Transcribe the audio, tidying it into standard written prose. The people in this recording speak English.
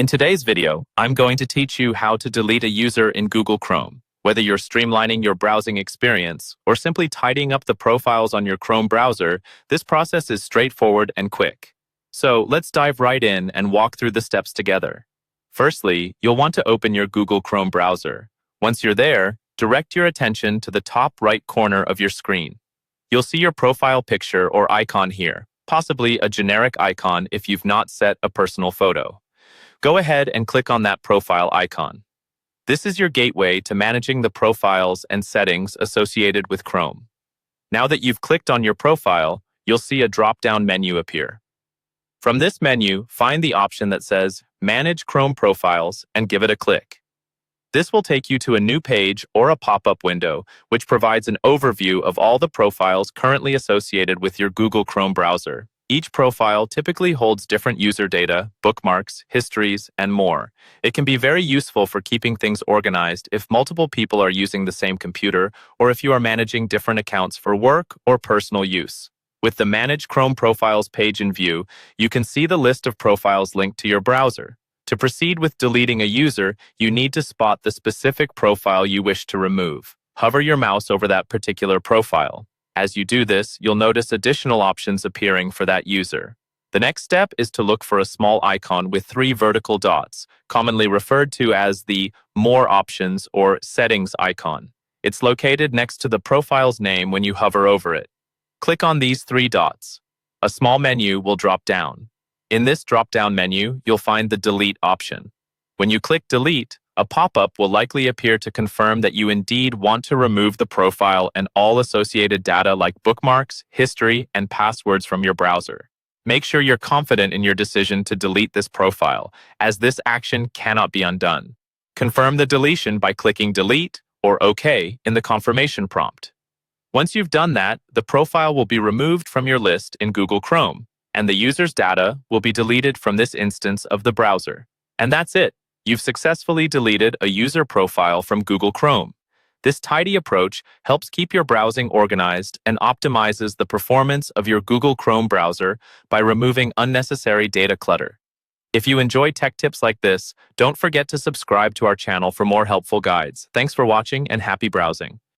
In today's video, I'm going to teach you how to delete a user in Google Chrome. Whether you're streamlining your browsing experience or simply tidying up the profiles on your Chrome browser, this process is straightforward and quick. So let's dive right in and walk through the steps together. Firstly, you'll want to open your Google Chrome browser. Once you're there, direct your attention to the top right corner of your screen. You'll see your profile picture or icon here, possibly a generic icon if you've not set a personal photo. Go ahead and click on that profile icon. This is your gateway to managing the profiles and settings associated with Chrome. Now that you've clicked on your profile, you'll see a drop-down menu appear. From this menu, find the option that says Manage Chrome Profiles and give it a click. This will take you to a new page or a pop-up window, which provides an overview of all the profiles currently associated with your Google Chrome browser. Each profile typically holds different user data, bookmarks, histories, and more. It can be very useful for keeping things organized if multiple people are using the same computer or if you are managing different accounts for work or personal use. With the Manage Chrome Profiles page in view, you can see the list of profiles linked to your browser. To proceed with deleting a user, you need to spot the specific profile you wish to remove. Hover your mouse over that particular profile. As you do this, you'll notice additional options appearing for that user. The next step is to look for a small icon with 3 vertical dots, commonly referred to as the More Options or Settings icon. It's located next to the profile's name when you hover over it. Click on these 3 dots. A small menu will drop down. In this drop-down menu, you'll find the Delete option. When you click Delete, a pop-up will likely appear to confirm that you indeed want to remove the profile and all associated data like bookmarks, history, and passwords from your browser. Make sure you're confident in your decision to delete this profile, as this action cannot be undone. Confirm the deletion by clicking Delete or OK in the confirmation prompt. Once you've done that, the profile will be removed from your list in Google Chrome, and the user's data will be deleted from this instance of the browser. And that's it. You've successfully deleted a user profile from Google Chrome. This tidy approach helps keep your browsing organized and optimizes the performance of your Google Chrome browser by removing unnecessary data clutter. If you enjoy tech tips like this, don't forget to subscribe to our channel for more helpful guides. Thanks for watching and happy browsing.